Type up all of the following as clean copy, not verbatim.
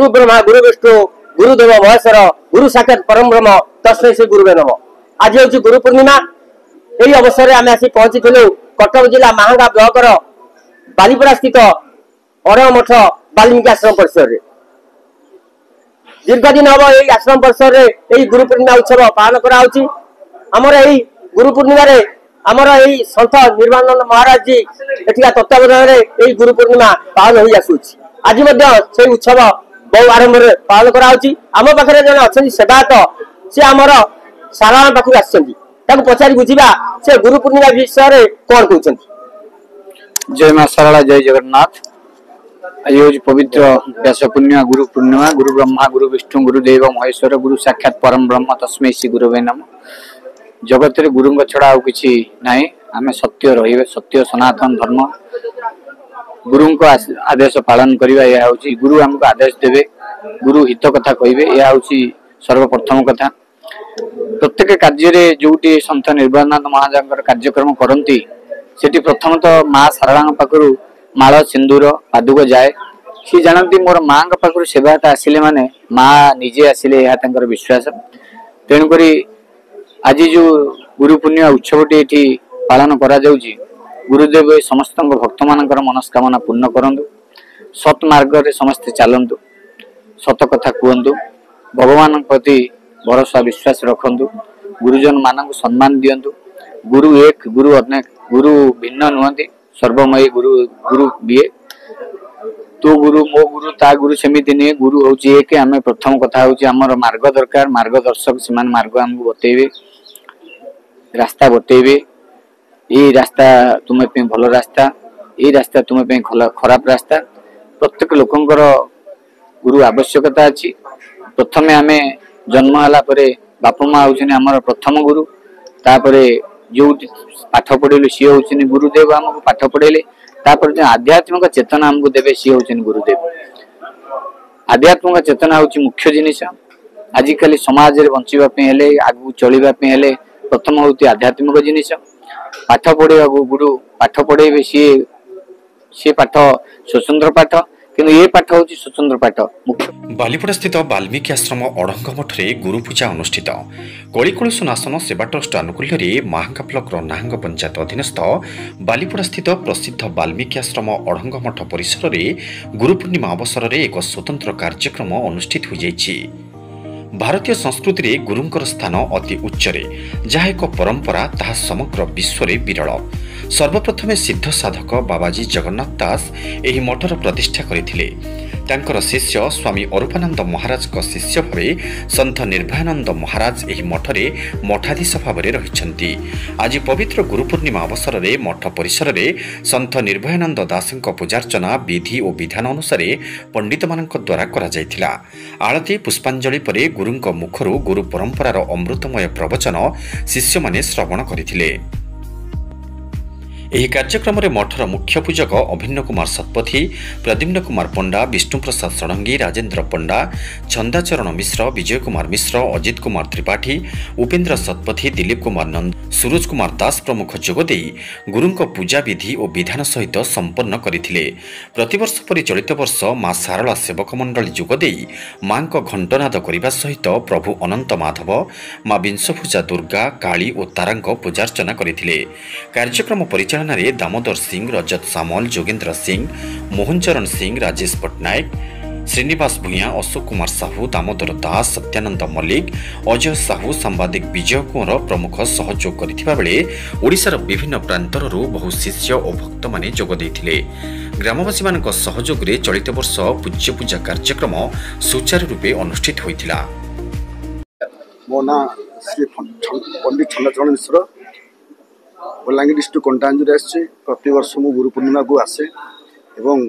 गुरु ब्रह्मा गुरु विष्णु गुरुदेव महेश्वर गुरु साक्षात परम ब्रह्म तस्मै श्री गुरुवे नमः। आज हूँ गुरु पूर्णिमा। यही अवसर में आम आसी पहुंची कटक जिला महांगा ब्लॉकर बालीपड़ा स्थित अड़ह मठ वाल्मीकि आश्रम परिसर। दीर्घ दिन हम यही आश्रम परिसर में गुरु पूर्णिमा उत्सव पालन कराउछि। आमर यही गुरु पूर्णिमा आमर यही संत निर्वाणानंद महाराज जी एठिका तत्वावधान में गुरु पूर्णिमा पालन हो आसुछि। आज से उत्सव बहु आरंभ पालन कराउछि। आम पाखे जन अच्छा सेवायत सी आमर सारायण पाखक आसुच्चंती पचारि बुझा से गुरु पूर्णिमा विषय कौन कहते। जय मां सारला जय जगन्नाथ। आज हूँ पवित्र व्यास पूर्णिमा गुरु पूर्णिमा। गुरु ब्रह्मा गुरु विष्णु गुरुदेव महेश्वर गुरु साक्षात परम ब्रह्म तस्मै श्री गुरुवे नमः। जगत गुरु छड़ा आउ कि ना आम सत्य रे सत्य सनातन धर्म गुरु आदेश पालन करवा। यह हूँ गुरु आमको आदेश देवे गुरु हित कथा कहे। यह हूँ सर्वप्रथम कथा। प्रत्येक कार्य जोटी सन्त निर्वाणानंद महाराज कार्यक्रम करती सेठी प्रथमतः माँ सारला पाखु माल सिंदूर पादुक जाए। सी जानती मोर माँ पाखु सेवायत आसिले माने माँ निजे आसिले यह विश्वास। तेणुक आज जो गुरु पूर्णिमा उत्सवटी ये पालन करा जाउछि गुरुदेव समस्त भक्त मान मनस्कामना पूर्ण करंतु। सत् मार्ग रे समस्ते चलतु सत कथा कहतु भगवान प्रति भरोसा विश्वास रखु गुरुजन मान सम्मान दियंतु। गुरु एक गुरु अनेक गुरु भिन्न नुहति सर्वमयी गुरु गुरु बीए तो गुरु मो गुरु ता गुरु सेमिति नहीं गुरु हूँ एक। आम प्रथम कथा हूँ आमर मार्ग दरकार मार्गदर्शक से मार्ग आमको बतेबे रास्ता बतेबे ये रास्ता तुम्हें भल रास्ता ये रास्ता तुम्हें खराब रास्ता। प्रत्येक लोकंकर गुरु आवश्यकता अच्छी। प्रथम आम जन्म है बापा माँ हूँ आमर प्रथम गुरु। तापरे जो पाठ पढ़ेलु सी हूँ गुरुदेव आमको पाठ पढ़ेले। तापर जो आध्यात्मिक चेतना आमको देवे सी हूँ गुरुदेव। आध्यात्मिक चेतना हूँ मुख्य जिनिस। आजिकल समाज रे बंचापी आगू चलवाई प्रथम हूँ आध्यात्मिक जिनिस। पाठ पढ़ा गुरु पाठ पढ़े सी पाठ स्वतंत्र पाठ किंतु ये पाठ हूँ स्वतंत्र पाठ मुख्य। बालीपड़ा स्थित वाल्मीकि आश्रम अड़ंग मठरे गुरु पूजा अनुष्ठित। कलिकलुष नाशन सेवा ट्रस्ट आनुकूल्य महांगा ब्लॉक नाहंग पंचायत अधीनस्थ बालीपड़ा स्थित प्रसिद्ध वाल्मीकि आश्रम अड़ंग मठ परिसर में गुरु पूर्णिमा अवसर में एक स्वतंत्र कार्यक्रम अनुष्ठित हो जाइछि। भारतीय संस्कृति रे गुरुंकर स्थान अति उच्चरे जहा एक परंपरा ताहा समग्र विश्व रे विरल। सर्वप्रथमे सिद्ध साधक बाबाजी जगन्नाथ दास एही मठर प्रतिष्ठा करथिले। तांकर शिष्य स्वामी अरूपानंद महाराज का शिष्य भावे संत निर्भयानंद महाराज एही मठरे मठाधीश भावे रहिछंती। आज पवित्र गुरु पूर्णिमा अवसर में मठ परिसर में संत निर्भयानंद दासଙ୍କ पूजार्चना विधि और विधान अनुसार पंडित मानक द्वारा करा जायथिला। आळती पुष्पांजलि परे गुरुंक मुखरु गुरु परंपरार अमृतमय प्रवचन शिष्य माने श्रवण करथिले। एही कार्यक्रम में मठर मुख्य पूजक अभिन्न कुमार सतपथी प्रद्युम्न कुमार पंडा विष्णु प्रसाद षडंगी राजेन्द्र पंडा छंदाचरण मिश्र विजय कुमार मिश्र अजित कुमार त्रिपाठी उपेन्द्र सतपथी दिलीप कुमार नंद सूरज कुमार दास प्रमुख जोगदे गुरुंक पूजा विधि और विधान सहित संपन्न करथिले। प्रतिवर्ष परि चलित वर्ष मां सारला सेवक मंडली जोगदे मां घंटनाद करने सहित प्रभु अनंत माधव मां विंशभुजा दुर्गा काली और तारांक पूजार्चना करथिले। कार्यक्रम परिचालन दामोदर सिंह रजत सामल जोगेन्द्र सिंह मोहन चरण सिंह राजेश पट्टनायक श्रीनिवास भूया अशोक कुमार साहू दामोदर दास सत्यानंद मल्लिक अजय साहू सांबादिक विजय कुंवर प्रमुख सहयोग करथिबा बेले ओडिशार विभिन्न प्रांतरु बहु शिष्य और भक्त माने जोग दैथिले। ग्रामवासी मानक सहयोग रे चलित वर्ष पूज्य पूजा कार्यक्रम सुचारू रूपे अनुष्ठित होइथिला। मो ना श्री पंडित छंदाचरण मिश्र बलांगीर डिस्ट्रिक्ट कंटांजुरी आसी प्रतिवर्ष मु गुरु पूर्णिमा को आसे एवं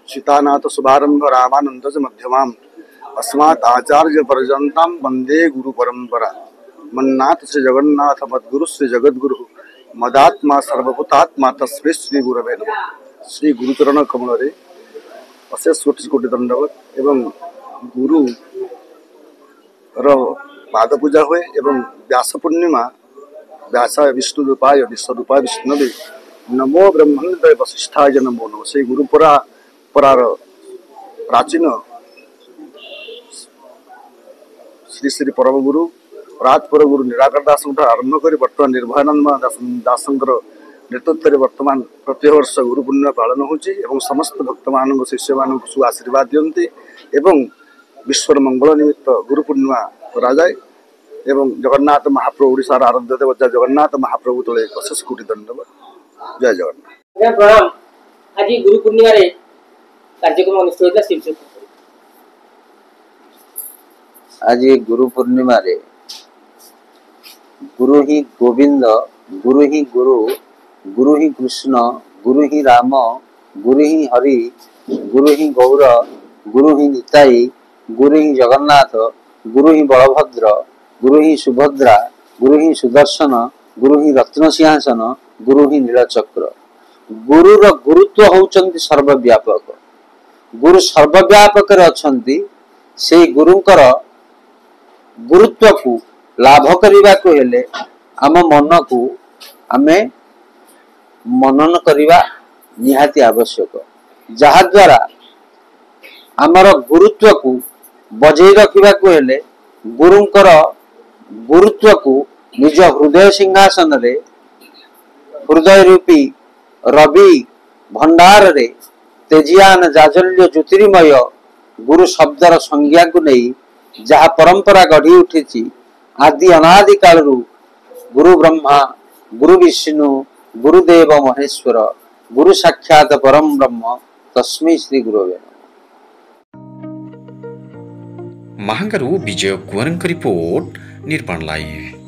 सीतानाथ शुभारंभ रामानंद मध्यमाम अस्मात् आचार्य पर्यंताम वंदे गुरु परंपरा मन्नाथ श्री जगन्नाथ मद्गुरु श्री जगद्गुरु मदात्मा सर्वभूतात्मा तस्मै श्री गुरवे नमः। श्री गुरुचरण कमल रे अशेष कोटि कोटि दंडवत एवं गुरु पाद पूजा हुए एवं व्यास पूर्णिमा व्यास विष्णु रूपाय विश्वरूपाय विष्णुवे नमो ब्रह्मण्ड वशिष्ठाय नमो नमः। से गुरु परार प्राचीन श्री श्री परम गुरु राजपर गुरु निराकार दास आरंभ कर बर्तमान निर्भयानंद दास नेतृत्व में बर्तमान प्रति वर्ष गुरु पूर्णिमा पालन हो समस्त भक्त मान शिष्य मान सु आशीर्वाद दियंती एवं विश्वर मंगल निमित्त गुरु पूर्णिमा कराए एवं जगन्नाथ महाप्रभु ओडिशार आराध्य देवता जगन्नाथ महाप्रभु तले अशेष कोटि धन्यवाद। जय जगन्नाथ। प्रणाम। आज गुरु पूर्णिमा रे कार्यक्रम अनुष्ठित होता शिवचर आज गुरु पूर्णिमा रे गुरु ही गोविंद गुरु ही गुरु गुरु ही कृष्ण गुरु ही राम गुरु ही हरि गुरु ही गौर गुरु ही निताई गुरु ही जगन्नाथ गुरु ही बलभद्र गुरु ही सुभद्रा गुरु ही सुदर्शन गुरु ही रत्न सिंहासन गुरु ही नीलचक्र। गुरुर गुरुत्व होउचंती सर्वव्यापक। गुरु सर्वव्यापक अछंती से गुरुंकर गुरुत्व को लाभ करने को हेले आम मन को आमे मनन करवा निहाती आवश्यक जहा द्वारा आमर गुरुत्व को बजै रखा को हेले गुरुंकर गुरुत्व को निज हृदय सिंहासन रे हृदय रूपी रवि भंडार रे तेजियान जाजल्य ज्योतिर्मय गुरु शब्दर संज्ञा को नहीं जहा परंपरा गढ़ी उठी आदि अनादि कालरू गुरु ब्रह्मा गुरु विष्णु गुरुदेव महेश्वर गुरु साक्षात परम ब्रह्म तस्मै श्री गुरवे महांगारू विजय कुंवरंक रिपोर्ट निर्माण लाइव।